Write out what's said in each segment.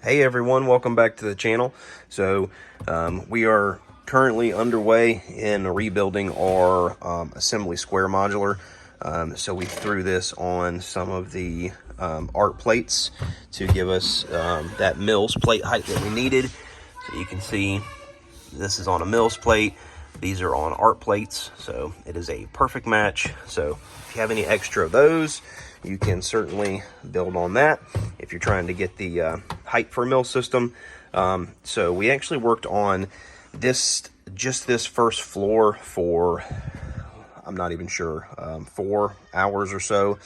Hey everyone, welcome back to the channel. So we are currently underway in rebuilding our assembly square modular. So we threw this on some of the art plates to give us that Mills plate height that we needed. So you can see this is on a Mills plate. These are on art plates, so it is a perfect match. So if you have any extra of those, you can certainly build on that if you're trying to get the height for a mill system. So we actually worked on this first floor for, I'm not even sure, 4 hours or so,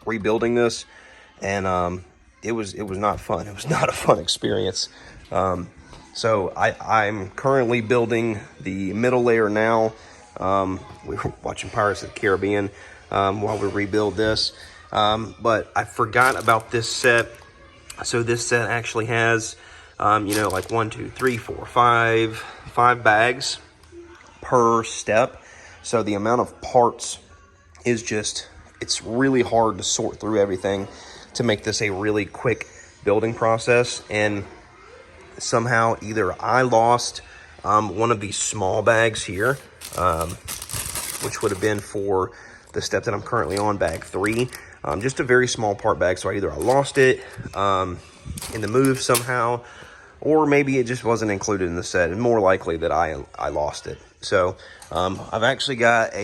rebuilding this, and it was not fun. It was not a fun experience. So I'm currently building the middle layer now. We were watching Pirates of the Caribbean while we rebuild this. But I forgot about this set. So this set actually has, like 1, 2, 3, 4, 5 bags per step. So the amount of parts is it's really hard to sort through everything to make this a really quick building process. And somehow either I lost one of these small bags here, which would have been for the step that I'm currently on, bag 3, just a very small part bag. So either I lost it in the move somehow, or maybe it just wasn't included in the set, and more likely that I lost it. So I've actually got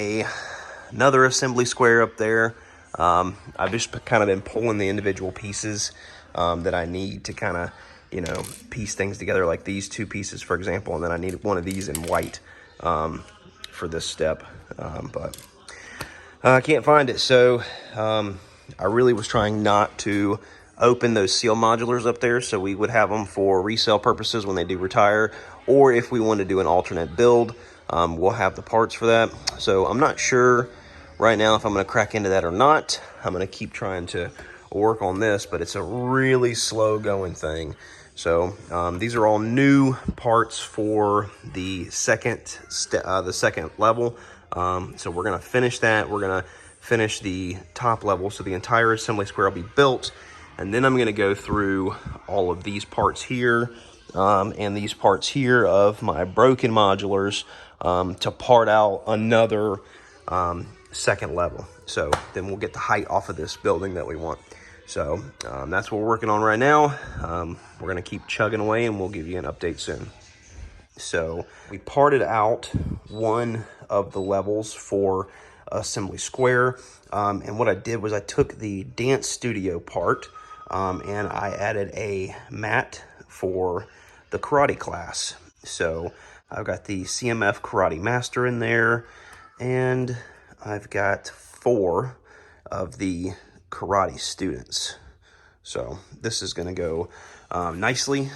another assembly square up there. I've just kind of been pulling the individual pieces that I need to kind of, piece things together, like these 2 pieces, for example, and then I need one of these in white for this step, but I can't find it. So I really was trying not to open those seal modulars up there, so we would have them for resale purposes when they do retire, or if we want to do an alternate build, we'll have the parts for that. So I'm not sure right now if I'm going to crack into that or not. I'm going to keep trying to work on this, but it's a really slow going thing. So these are all new parts for the second level. So we're going to finish that. We're going to finish the top level, so the entire assembly square will be built, and then I'm going to go through all of these parts here and these parts here of my broken modulars to part out another second level. So then we'll get the height off of this building that we want. So that's what we're working on right now. We're going to keep chugging away, and we'll give you an update soon. So we parted out one of the levels for assembly square, and what I did was I took the dance studio part and I added a mat for the karate class. So I've got the CMF Karate Master in there, and I've got 4 of the karate students. So this is going to go nicely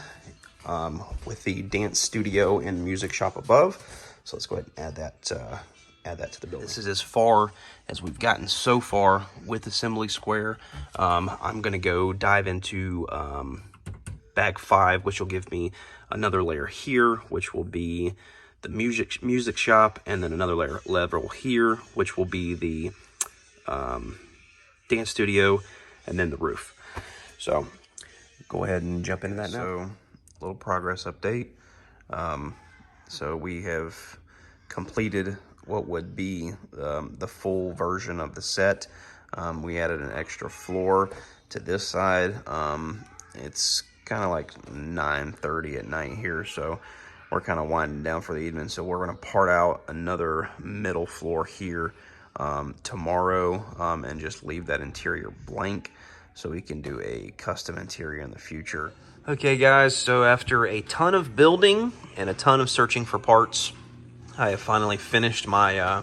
with the dance studio and music shop above. So let's go ahead and add that to the building. This is as far as we've gotten so far with assembly square. I'm going to go dive into bag 5, which will give me another layer here, which will be the music shop, and then another level here, which will be the dance studio, and then the roof. So go ahead and jump into that now. So a little progress update. So we have completed what would be the full version of the set. We added an extra floor to this side. It's kind of like 9:30 at night here, so we're kind of winding down for the evening. So we're going to part out another middle floor here tomorrow and just leave that interior blank so we can do a custom interior in the future. Okay guys, so after a ton of building and a ton of searching for parts, I have finally finished my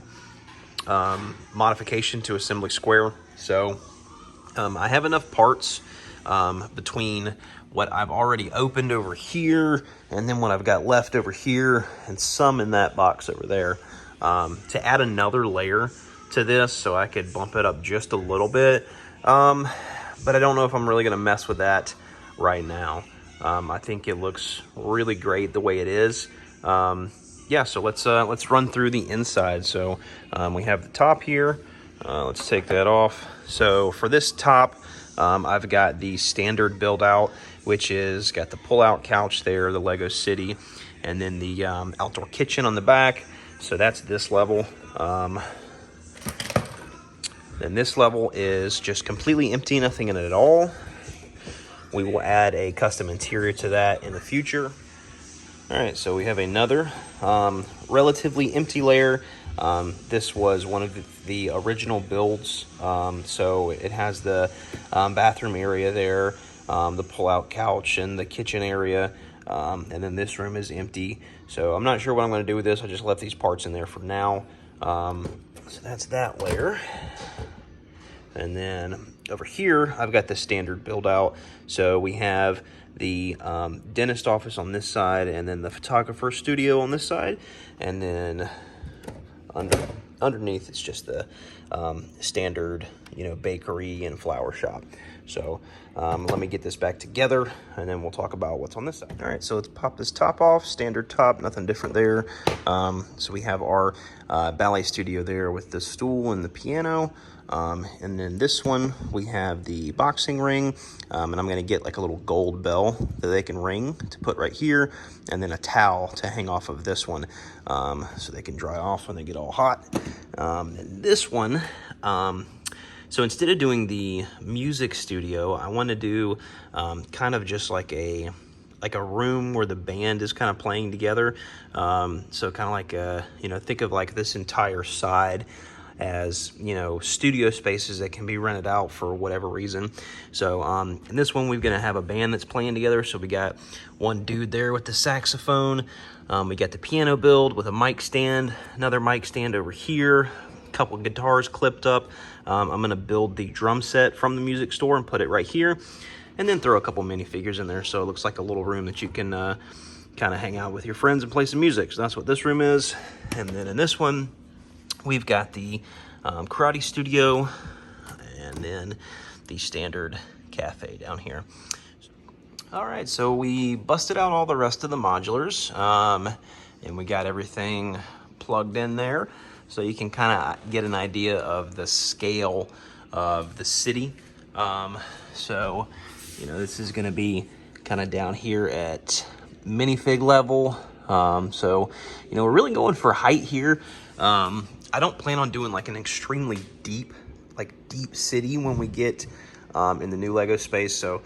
modification to assembly square. So I have enough parts between what I've already opened over here and then what I've got left over here and some in that box over there to add another layer to this, so I could bump it up just a little bit. But I don't know if I'm really going to mess with that right now. I think it looks really great the way it is. Yeah, so let's run through the inside. So we have the top here. Let's take that off. So for this top, I've got the standard build out, which is got the pull-out couch there, the Lego City, and then the outdoor kitchen on the back. So that's this level. Then this level is just completely empty, nothing in it at all. We will add a custom interior to that in the future. All right, so we have another relatively empty layer. This was one of the original builds. So it has the bathroom area there, the pull-out couch and the kitchen area. And then this room is empty. So I'm not sure what I'm gonna do with this. I just left these parts in there for now. So that's that layer. And then over here, I've got the standard build out. So we have the dentist office on this side, and then the photographer studio on this side. And then underneath, it's just the standard, bakery and flower shop. So let me get this back together, and then we'll talk about what's on this side. All right, so let's pop this top off. Standard top, nothing different there. So we have our ballet studio there with the stool and the piano. And then this one, we have the boxing ring, and I'm gonna get like a little gold bell that they can ring to put right here, and then a towel to hang off of this one, so they can dry off when they get all hot. And this one, so instead of doing the music studio, I want to do kind of just like a room where the band is kind of playing together. So kind of like think of like this entire side as studio spaces that can be rented out for whatever reason. So in this one, we're gonna have a band that's playing together. So we got one dude there with the saxophone. We got the piano build with a mic stand, another mic stand over here, a couple of guitars clipped up. I'm gonna build the drum set from the music store and put it right here, and then throw a couple minifigures in there so it looks like a little room that you can kind of hang out with your friends and play some music. So that's what this room is. And then in this one, we've got the karate studio, and then the standard cafe down here. All right, so we busted out all the rest of the modulars, and we got everything plugged in there, so you can kind of get an idea of the scale of the city. So, this is gonna be kind of down here at minifig level. So, we're really going for height here. I don't plan on doing like an extremely deep city when we get in the new Lego space. So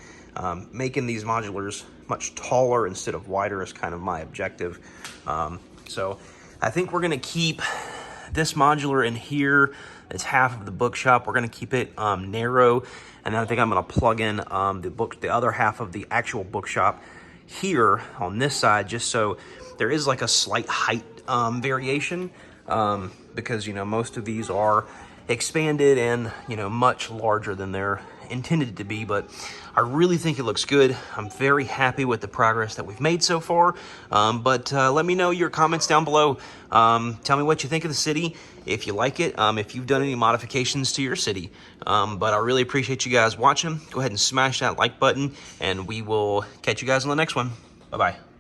making these modulars much taller instead of wider is kind of my objective. So I think we're gonna keep this modular in here. It's half of the bookshop. We're gonna keep it narrow. And then I think I'm gonna plug in the other half of the actual bookshop here on this side, just so there is like a slight height variation. Because most of these are expanded and much larger than they're intended to be, but I really think it looks good. I'm very happy with the progress that we've made so far. But let me know your comments down below. Tell me what you think of the city, if you like it, if you've done any modifications to your city. But I really appreciate you guys watching. Go ahead and smash that like button, and we will catch you guys on the next one. Bye-bye.